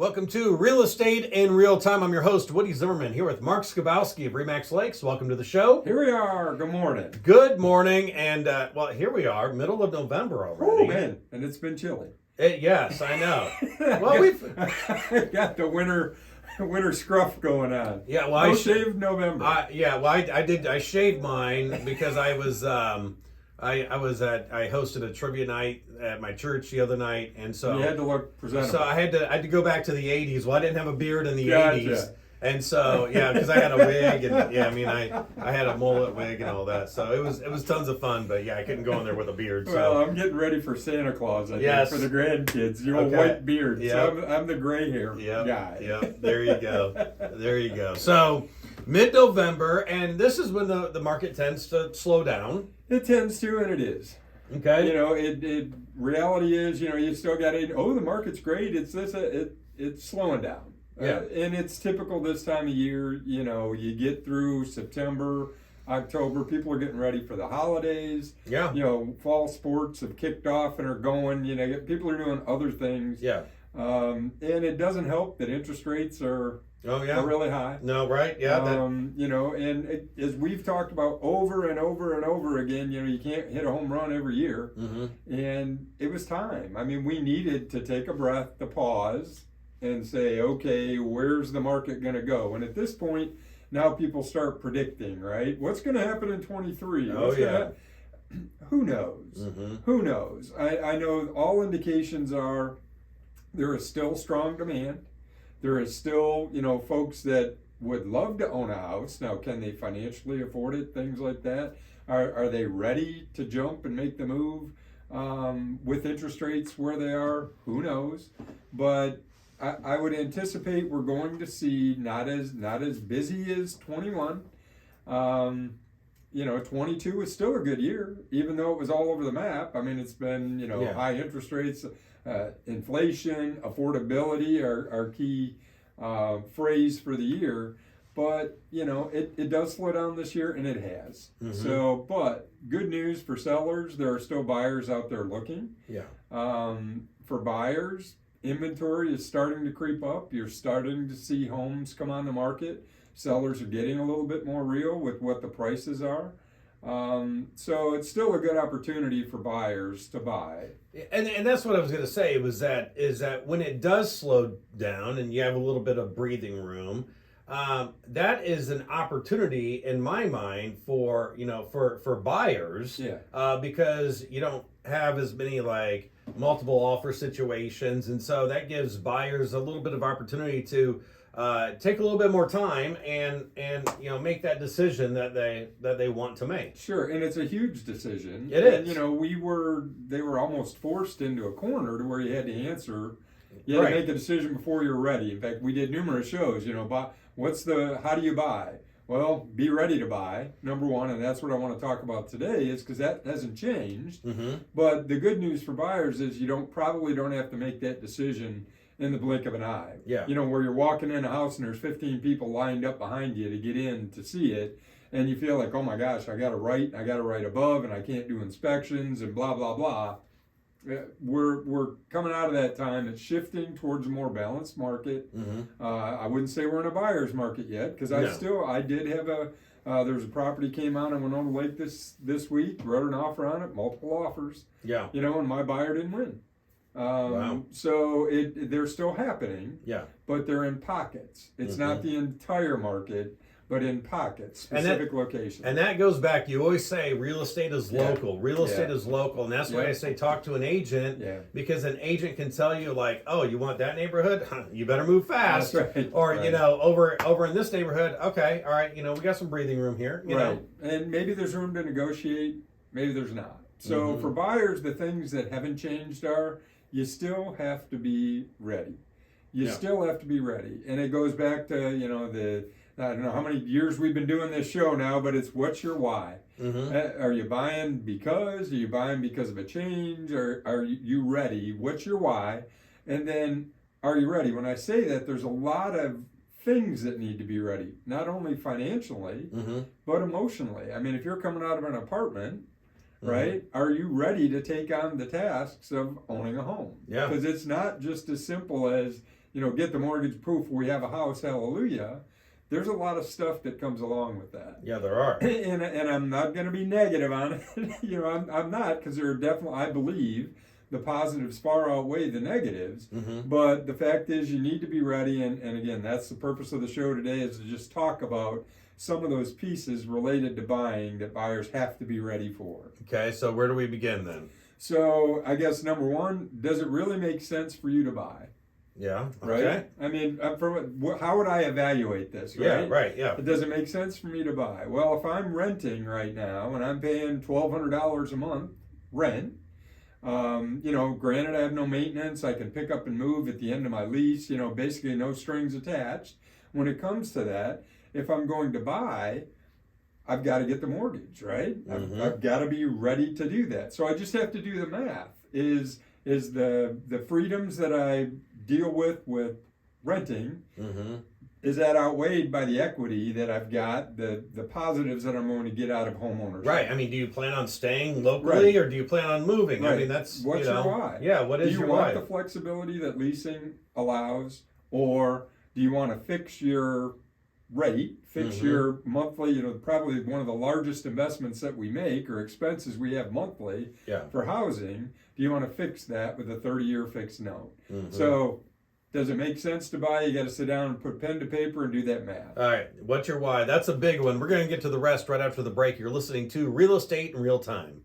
Welcome to Real Estate in Real Time. I'm your host, Woody Zimmerman, here with Mark Skabowski of Remax Lakes. Welcome to the show. Here we are. Good morning. Good morning. And, here we are, middle of November already. Oh, man. And it's been chilly. Yes, I know. Well, we've got the winter scruff going on. Yeah, well, no shaved November. I shaved mine because I hosted a trivia night at my church the other night, and so you had to look presentable. So I had to go back to the '80s. Well, I didn't have a beard in the Gotcha. '80s, and so because I had a wig and I had a mullet wig and all that. So it was tons of fun. But I couldn't go in there with a beard. So. Well, I'm getting ready for Santa Claus. I think, for the grandkids. Your old white beard. Yep. So I'm the gray hair guy. Yep. There you go. There you go. So mid-November, and this is when the market tends to slow down. It tends to, and it is. Okay. It reality is, you still got to, the market's great. It's it's slowing down. Yeah. And it's typical this time of year. You get through September, October, people are getting ready for the holidays. Yeah. Fall sports have kicked off and are going. People are doing other things. Yeah. And it doesn't help that interest rates are really high. No, right? Yeah. As we've talked about over and over and over again, you can't hit a home run every year. Mm-hmm. And it was time. I mean, we needed to take a breath, to pause, and say, okay, where's the market going to go? And at this point, now people start predicting, right? What's going to happen in 23? Who knows? Mm-hmm. Who knows? I know all indications are there is still strong demand. There is still, folks that would love to own a house. Now, can they financially afford it? Things like that. Are they ready to jump and make the move with interest rates where they are? Who knows? But I would anticipate we're going to see not as busy as 21. 22 is still a good year, even though it was all over the map. I mean, it's been, high interest rates, inflation, affordability are key phrase for the year. But, it does slow down this year, and it has. Mm-hmm. So, but good news for sellers, there are still buyers out there looking. Yeah. For buyers, inventory is starting to creep up. You're starting to see homes come on the market. Sellers are getting a little bit more real with what the prices are. So it's still a good opportunity for buyers to buy. And that's what I was going to say is that when it does slow down and you have a little bit of breathing room, that is an opportunity in my mind for buyers. Yeah. Because you don't have as many multiple offer situations, and so that gives buyers a little bit of opportunity to take a little bit more time and make that decision that they want to make. Sure, and it's a huge decision. It is. And they were almost forced into a corner to where you had to answer. You had to make a decision before you're ready. In fact, we did numerous shows. How do you buy? Well, be ready to buy, number one, and that's what I want to talk about today, is because that hasn't changed. Mm-hmm. But the good news for buyers is you probably don't have to make that decision in the blink of an eye. Yeah. Where you're walking in a house and there's 15 people lined up behind you to get in to see it, and you feel like, oh my gosh, I got to write above, and I can't do inspections and blah blah blah. We're coming out of that time. It's shifting towards a more balanced market. Mm-hmm. I wouldn't say we're in a buyer's market yet, because I did have there's a property came out in Winona Lake this week, wrote an offer on it, multiple offers. Yeah. And my buyer didn't win. Wow. So they're still happening. Yeah. But they're in pockets. It's not the entire market, but in pockets, specific locations. And that goes back, you always say real estate is local. Yeah. Real estate is local. And that's why I say talk to an agent, because an agent can tell you oh, you want that neighborhood? You better move fast. That's right. Or, right. over in this neighborhood, okay, all right, we got some breathing room here. You know. And maybe there's room to negotiate, maybe there's not. So for buyers, the things that haven't changed are you still have to be ready. You still have to be ready. And it goes back to, I don't know how many years we've been doing this show now, but it's what's your why? Mm-hmm. Are you buying because? Are you buying because of a change? Or are you ready? What's your why? And then, are you ready? When I say that, there's a lot of things that need to be ready, not only financially, but emotionally. I mean, if you're coming out of an apartment, right, are you ready to take on the tasks of owning a home? Yeah. Because it's not just as simple as get the mortgage proof, we have a house, hallelujah. There's a lot of stuff that comes along with that. Yeah, there are. And I'm not going to be negative on it. I'm not, because there are definitely, I believe, the positives far outweigh the negatives. Mm-hmm. But the fact is, you need to be ready. And again, that's the purpose of the show today, is to just talk about some of those pieces related to buying that buyers have to be ready for. Okay, so where do we begin then? So I guess number one, does it really make sense for you to buy? Yeah. Right. Okay. I mean, how would I evaluate this? Right. Yeah. Right. Yeah. It doesn't make sense for me to buy. Well, if I'm renting right now and I'm paying $1,200 a month rent, granted I have no maintenance, I can pick up and move at the end of my lease. Basically no strings attached. When it comes to that, if I'm going to buy, I've got to get the mortgage, right? Mm-hmm. I've got to be ready to do that. So I just have to do the math. Is the freedoms that I deal with renting, Mm-hmm. is that outweighed by the equity that I've got, the positives that I'm going to get out of homeownership? Right. I mean, do you plan on staying locally, or do you plan on moving? Right. I mean, that's What's your why? Yeah. What is Do you your want why? the flexibility that leasing allows, or do you want to fix your rate, fix Mhm. your monthly? Probably one of the largest investments that we make, or expenses we have monthly Yeah. for housing. Do you want to fix that with a 30-year fixed note? Mhm. So, does it make sense to buy? You got to sit down and put pen to paper and do that math. All right. What's your why? That's a big one. We're going to get to the rest right after the break. You're listening to Real Estate in Real Time.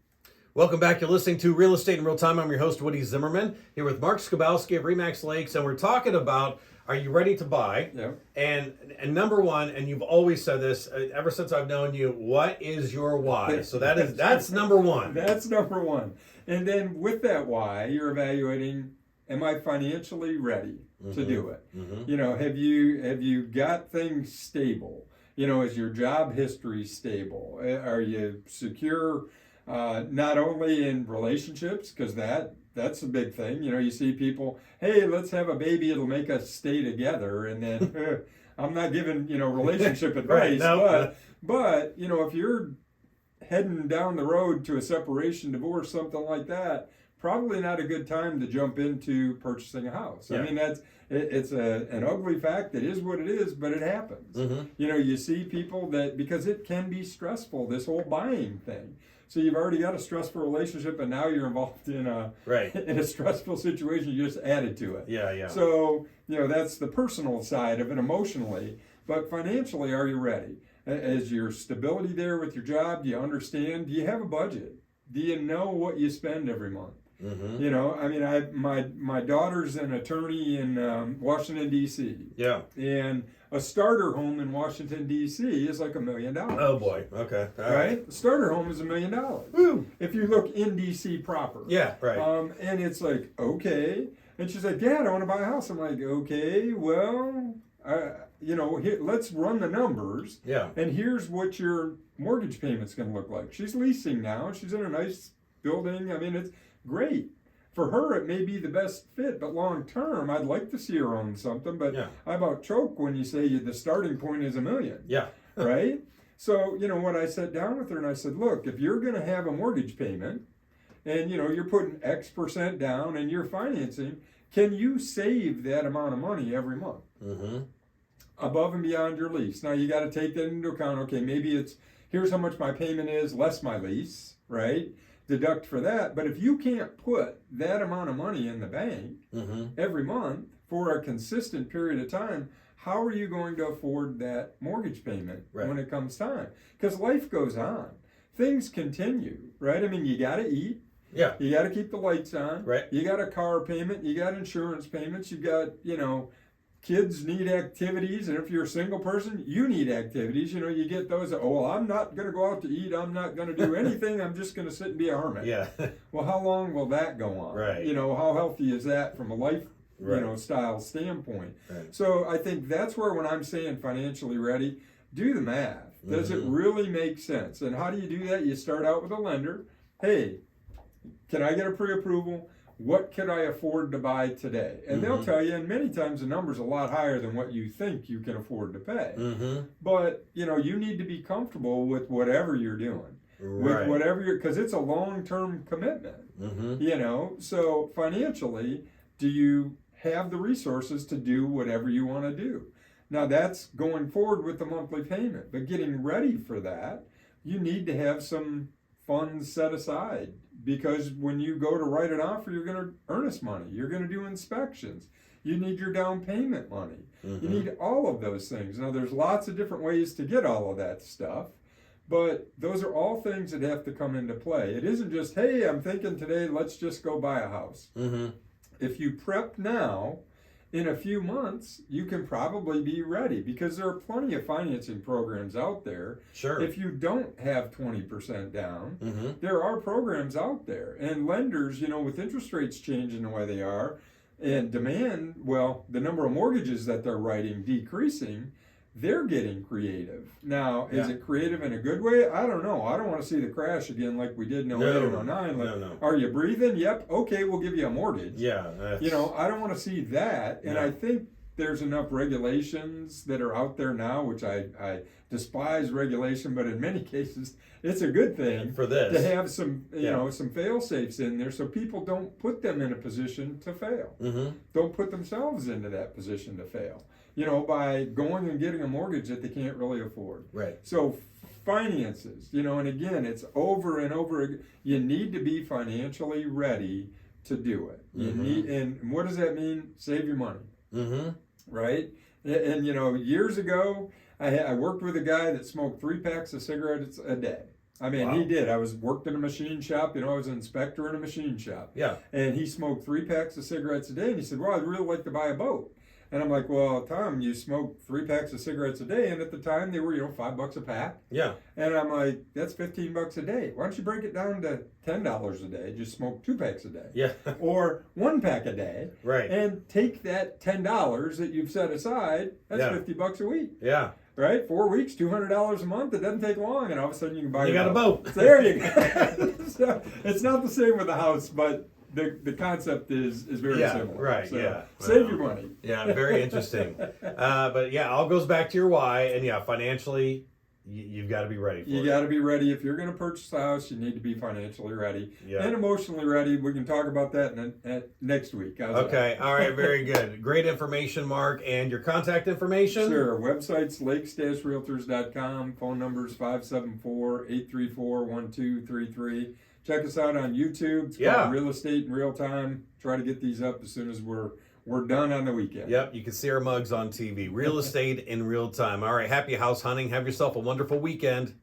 Welcome back. You're listening to Real Estate in Real Time. I'm your host, Woody Zimmerman, here with Mark Skabowski of Remax Lakes, and we're talking about, are you ready to buy? Yeah. And number one, and you've always said this ever since I've known you, what is your why? So that's number one. That's number one. And then with that why, you're evaluating, am I financially ready to do it? Mm-hmm. Have you got things stable? Is your job history stable? Are you secure, not only in relationships, because that's a big thing. You see people, hey, let's have a baby, it'll make us stay together. And then I'm not giving, relationship advice, Right, no. but, if you're heading down the road to a separation, divorce, something like that, probably not a good time to jump into purchasing a house. Yeah. I mean, it's an ugly fact. It is what it is, but it happens. Mm-hmm. You see people because it can be stressful, this whole buying thing. So you've already got a stressful relationship, and now you're involved in a stressful situation. You just added to it. Yeah. So that's the personal side of it, emotionally. But financially, are you ready? Is your stability there with your job? Do you understand? Do you have a budget? Do you know what you spend every month? Mm-hmm. My daughter's an attorney in Washington, D.C. Yeah. And a starter home in Washington, D.C. is like $1 million. Oh boy. Okay. All right? A starter home is $1 million. Woo. If you look in D.C. proper. Yeah. Right. And it's like, okay. And she's like, Dad, I want to buy a house. I'm like, okay, well, here, let's run the numbers. Yeah. And here's what your mortgage payment's going to look like. She's leasing now. She's in a nice building. I mean, it's great. For her, it may be the best fit, but long term, I'd like to see her own something. But Yeah. I about choke when you say the starting point is $1 million. Yeah. Right? So, when I sat down with her and I said, look, if you're going to have a mortgage payment and, you're putting X percent down and you're financing, can you save that amount of money every month? Mm-hmm. Above and beyond your lease. Now, you got to take that into account. Okay, maybe here's how much my payment is, less my lease, right? Deduct for that. But if you can't put that amount of money in the bank Mm-hmm. every month for a consistent period of time, how are you going to afford that mortgage payment when it comes time? Because life goes on. Things continue, right? I mean, you got to eat. Yeah. You got to keep the lights on. Right. You got a car payment. You got insurance payments. You got, kids need activities. And if you're a single person, you need activities. You get those, I'm not going to go out to eat. I'm not going to do anything. I'm just going to sit and be a hermit. Yeah. Well, how long will that go on? Right. How healthy is that from a life, style standpoint? Right. So I think that's where, when I'm saying financially ready, do the math. Does it really make sense? And how do you do that? You start out with a lender. Hey, can I get a pre-approval? What could I afford to buy today? And they'll tell you, and many times the number's a lot higher than what you think you can afford to pay. Mm-hmm. But, you need to be comfortable with whatever you're doing. Right. With whatever because it's a long-term commitment. Mm-hmm. So financially, do you have the resources to do whatever you want to do. Now that's going forward with the monthly payment, but getting ready for that, you need to have some funds set aside, because when you go to write an offer, you're going to earnest money, you're going to do inspections, you need your down payment money, you need all of those things. Now there's lots of different ways to get all of that stuff, but those are all things that have to come into play. It isn't just, hey, I'm thinking today, let's just go buy a house. If you prep now, in a few months, you can probably be ready, because there are plenty of financing programs out there. Sure. If you don't have 20% down, there are programs out there. And lenders, you know, with interest rates changing the way they are, and demand, well, the number of mortgages that they're writing decreasing, they're getting creative. Now, is it creative in a good way? I don't know. I don't want to see the crash again like we did in 08 and 09. Like, no. Are you breathing? Yep. Okay, we'll give you a mortgage. Yeah. You know, I don't want to see that. And I think there's enough regulations that are out there now, which I despise regulation, but in many cases, it's a good thing for this to have some, you know, some fail safes in there, so people don't put them in a position to fail. Don't put themselves into that position to fail, you know, by going and getting a mortgage that they can't really afford. Right. So finances, you know, and again, it's over and over. You need to be financially ready to do it. You need, and what does that mean? Save your money. Right? And you know, years ago, I worked with a guy that smoked 3 packs of cigarettes a day. I mean, he did. I worked in a machine shop. You know, I was an inspector in a machine shop. Yeah. And he smoked 3 packs of cigarettes a day. And he said, "Well, I'd really like to buy a boat." And I'm like, "Well, Tom, you smoke 3 packs of cigarettes a day, and at the time they were, you know, $5 a pack." Yeah. And I'm like, "That's $15 a day. Why don't you break it down to $10 a day? Just smoke 2 packs a day." Yeah. Or 1 pack a day. Right. And take that $10 that you've set aside. That's $50 a week. Yeah. Right? 4 weeks, $200 a month. It doesn't take long, and all of a sudden you can buy. You got a boat. So there you go. So it's not the same with a house, but the concept is very similar. Right. So save your money. Yeah. Very interesting. But yeah, all goes back to your why, and financially, you've got to be ready for it. You got to be ready. If you're going to purchase a house, you need to be financially ready and emotionally ready. We can talk about that next week. Okay. All right. Very good. Great information, Mark. And your contact information? Sure. Website's lakes-realtors.com. Phone number's 574-834-1233. Check us out on YouTube. It's called Real Estate in Real Time. Try to get these up as soon as we're done on the weekend. Yep, you can see our mugs on TV. Real Estate in Real Time. All right, happy house hunting. Have yourself a wonderful weekend.